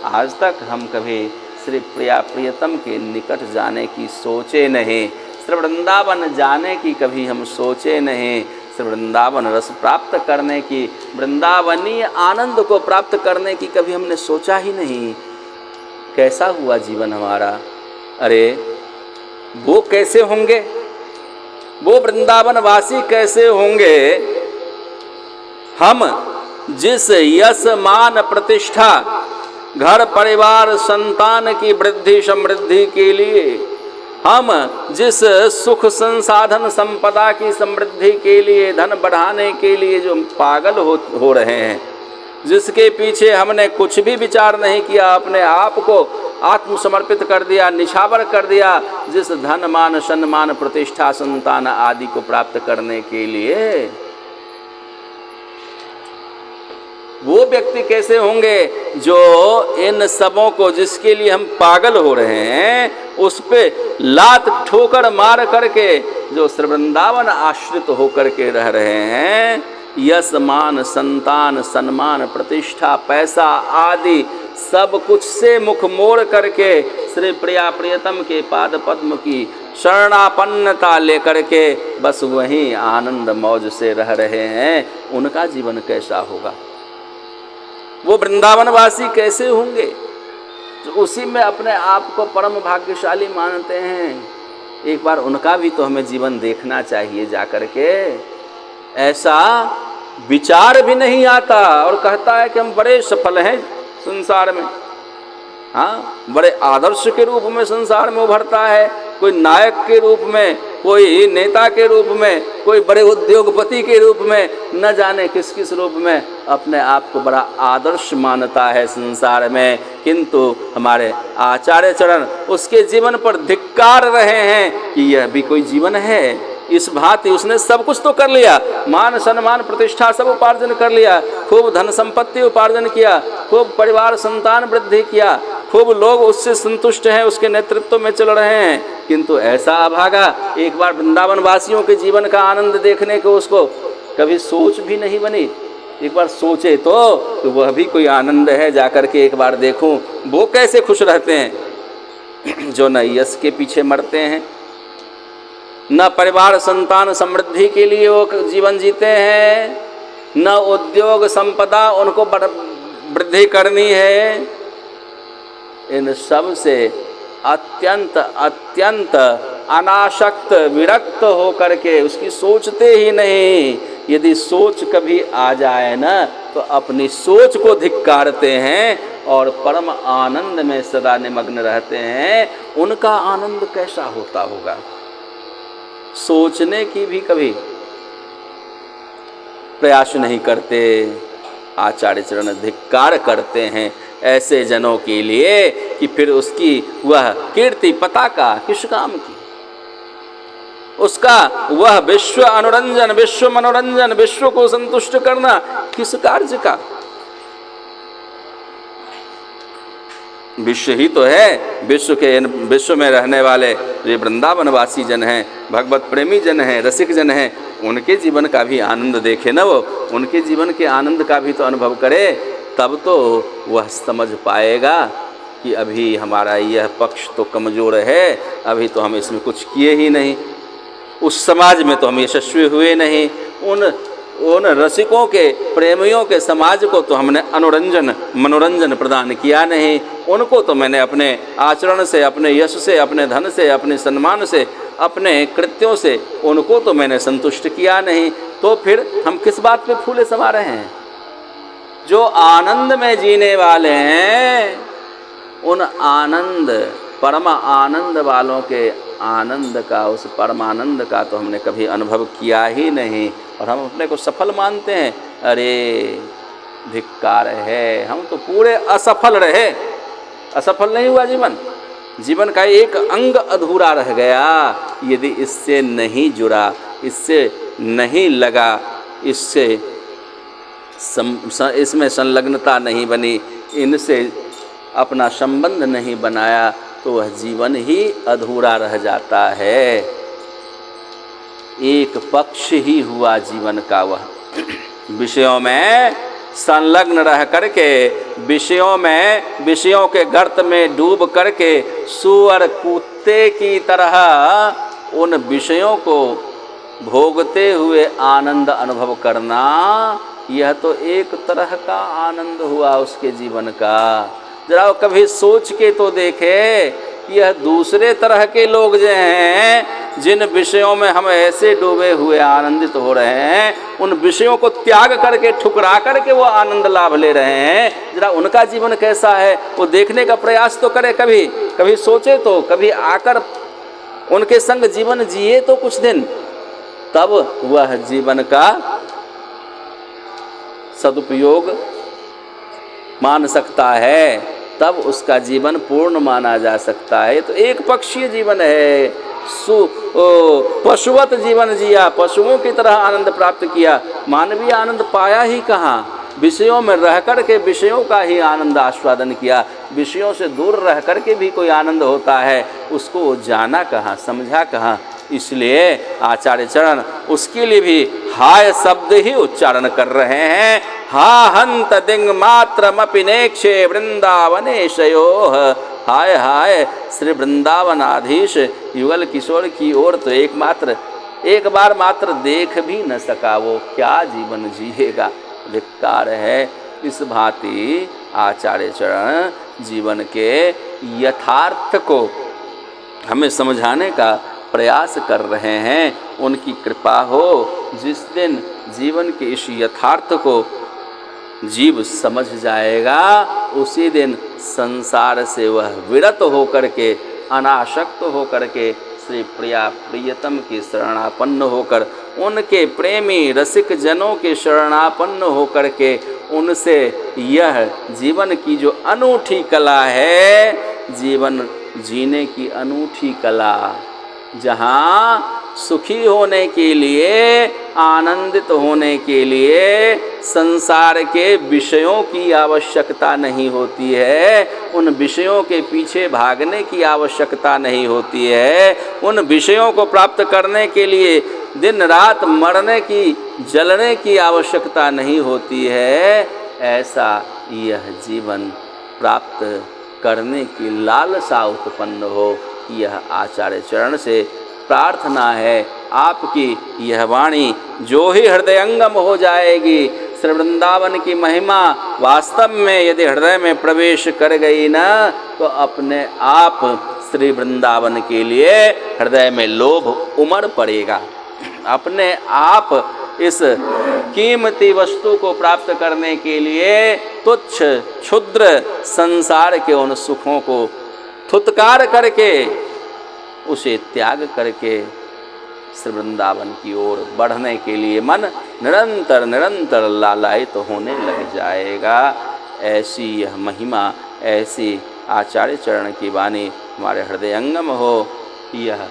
आज तक हम कभी श्री प्रिया प्रियतम के निकट जाने की सोचे नहीं, श्री वृंदावन जाने की कभी हम सोचे नहीं, श्री वृंदावन रस प्राप्त करने की, वृंदावनीय आनंद को प्राप्त करने की कभी हमने सोचा ही नहीं। कैसा हुआ जीवन हमारा। अरे वो कैसे होंगे, वो वृंदावन वासी कैसे होंगे, हम जिस यश मान प्रतिष्ठा, घर परिवार संतान की वृद्धि समृद्धि के लिए, हम जिस सुख संसाधन संपदा की समृद्धि के लिए, धन बढ़ाने के लिए जो पागल हो रहे हैं, जिसके पीछे हमने कुछ भी विचार नहीं किया, अपने आप को आत्मसमर्पित कर दिया, निछावर कर दिया, जिस धन मान सम्मान प्रतिष्ठा संतान आदि को प्राप्त करने के लिए, वो व्यक्ति कैसे होंगे जो इन सबों को, जिसके लिए हम पागल हो रहे हैं, उस पे लात ठोकर मार करके जो श्री वृंदावन आश्रित होकर के रह रहे हैं, यश मान संतान सम्मान प्रतिष्ठा पैसा आदि सब कुछ से मुख मोड़ करके श्री प्रिया प्रियतम के पाद पद्म की शरणापन्नता लेकर के बस वहीं आनंद मौज से रह रहे हैं, उनका जीवन कैसा होगा। वो वृंदावनवासी कैसे होंगे जो उसी में अपने आप को परम भाग्यशाली मानते हैं। एक बार उनका भी तो हमें जीवन देखना चाहिए जाकर के। ऐसा विचार भी नहीं आता और कहता है कि हम बड़े सफल हैं संसार में। हाँ, बड़े आदर्श के रूप में संसार में उभरता है, कोई नायक के रूप में, कोई नेता के रूप में, कोई बड़े उद्योगपति के रूप में, न जाने किस किस रूप में अपने आप को बड़ा आदर्श मानता है संसार में। किंतु हमारे आचार्य चरण उसके जीवन पर धिक्कार रहे हैं कि यह भी कोई जीवन है। इस भांति उसने सब कुछ तो कर लिया, मान सम्मान प्रतिष्ठा सब उपार्जन कर लिया, खूब धन संपत्ति उपार्जन किया, खूब परिवार संतान वृद्धि किया, खूब लोग उससे संतुष्ट हैं, उसके नेतृत्व में चल रहे हैं। किंतु ऐसा अभागा एक बार वृंदावन वासियों के जीवन का आनंद देखने को उसको कभी सोच भी नहीं बनी। एक बार सोचे तो वह भी कोई आनंद है, जाकर के एक बार देखूं वो कैसे खुश रहते हैं जो न यश के पीछे मरते हैं, न परिवार संतान समृद्धि के लिए वो जीवन जीते हैं, न उद्योग संपदा उनको वृद्धि करनी है। इन सब से अत्यंत अत्यंत अनासक्त विरक्त हो करके उसकी सोचते ही नहीं। यदि सोच कभी आ जाए ना तो अपनी सोच को धिक्कारते हैं और परम आनंद में सदा निमग्न रहते हैं। उनका आनंद कैसा होता होगा, सोचने की भी कभी प्रयास नहीं करते। आचार्य चरण धिक्कार करते हैं ऐसे जनों के लिए कि फिर उसकी वह कीर्ति पताका किस काम की, उसका वह विश्व अनुरंजन, विश्व मनोरंजन, विश्व को संतुष्ट करना किस कार्य का। विश्व ही तो है, विश्व में रहने वाले ये वृंदावनवासी जन हैं, भगवत प्रेमी जन हैं, रसिक जन हैं, उनके जीवन का भी आनंद देखे ना, वो उनके जीवन के आनंद का भी तो अनुभव करे, तब तो वह समझ पाएगा कि अभी हमारा यह पक्ष तो कमज़ोर है, अभी तो हम इसमें कुछ किए ही नहीं, उस समाज में तो हम यशस्वी हुए नहीं, उन रसिकों के प्रेमियों के समाज को तो हमने मनोरंजन प्रदान किया नहीं, उनको तो मैंने अपने आचरण से, अपने यश से, अपने धन से, अपने सम्मान से, अपने कृत्यों से उनको तो मैंने संतुष्ट किया नहीं। तो फिर हम किस बात पे फूले समा रहे हैं। जो आनंद में जीने वाले हैं उन आनंद, परम आनंद वालों के आनंद का, उस परमानंद का तो हमने कभी अनुभव किया ही नहीं और हम अपने को सफल मानते हैं। अरे धिक्कार है, हम तो पूरे असफल रहे। असफल नहीं हुआ जीवन, जीवन का एक अंग अधूरा रह गया यदि इससे नहीं जुड़ा, इससे नहीं लगा, इसमें संलग्नता नहीं बनी, इनसे अपना संबंध नहीं बनाया तो वह जीवन ही अधूरा रह जाता है। एक पक्ष ही हुआ जीवन का, वह विषयों में संलग्न रह करके विषयों के गर्त में डूब करके सूअर कुत्ते की तरह उन विषयों को भोगते हुए आनंद अनुभव करना, यह तो एक तरह का आनंद हुआ उसके जीवन का। जरा कभी सोच के तो देखे, यह दूसरे तरह के लोग जो हैं, जिन विषयों में हम ऐसे डूबे हुए आनंदित हो रहे हैं, उन विषयों को त्याग करके ठुकरा करके वो आनंद लाभ ले रहे हैं, जरा उनका जीवन कैसा है वो देखने का प्रयास तो करे। कभी सोचे तो, कभी आकर उनके संग जीवन जिए तो कुछ दिन, तब वह जीवन का सदुपयोग मान सकता है, तब उसका जीवन पूर्ण माना जा सकता है। तो एक पक्षीय जीवन है, पशुवत जीवन जिया, पशुओं की तरह आनंद प्राप्त किया, मानवीय आनंद पाया ही कहाँ। विषयों में रह कर के विषयों का ही आनंद आस्वादन किया, विषयों से दूर रह कर के भी कोई आनंद होता है, उसको वो जाना कहाँ, समझा कहाँ। इसलिए आचार्य चरण उसके लिए भी हाय शब्द ही उच्चारण कर रहे हैं। हा हंत दिंग मात्रमपि नेक्षे वृंदावनेशयोः। हाय हाय श्री वृंदावनाधीश युगल किशोर की ओर तो एक बार मात्र देख भी न सका, वो क्या जीवन जिएगा, धिक्कार है। इस भांति आचार्य चरण जीवन के यथार्थ को हमें समझाने का प्रयास कर रहे हैं। उनकी कृपा हो, जिस दिन जीवन के इस यथार्थ को जीव समझ जाएगा, उसी दिन संसार से वह विरत होकर के, अनासक्त होकर के श्री प्रिया प्रियतम की शरणापन्न होकर, उनके प्रेमी रसिक जनों के शरणापन्न होकर के, उनसे यह जीवन की जो अनूठी कला है, जीवन जीने की अनूठी कला, जहाँ सुखी होने के लिए, आनंदित होने के लिए संसार के विषयों की आवश्यकता नहीं होती है, उन विषयों के पीछे भागने की आवश्यकता नहीं होती है, उन विषयों को प्राप्त करने के लिए दिन रात मरने की, जलने की आवश्यकता नहीं होती है, ऐसा यह जीवन प्राप्त करने की लालसा उत्पन्न हो, यह आचार्य चरण से प्रार्थना है। आपकी यह वाणी जो ही हृदयंगम हो जाएगी, श्री वृंदावन की महिमा वास्तव में यदि हृदय में प्रवेश कर गई ना, तो अपने आप श्री वृंदावन के लिए हृदय में लोभ उमड़ पड़ेगा। अपने आप इस कीमती वस्तु को प्राप्त करने के लिए तुच्छ क्षुद्र संसार के उन सुखों को थुत्कार करके, उसे त्याग करके श्री वृंदावन की ओर बढ़ने के लिए मन निरंतर निरंतर लालायित होने लग जाएगा। ऐसी यह महिमा, ऐसी आचार्य चरण की वाणी हमारे हृदयंगम हो, यह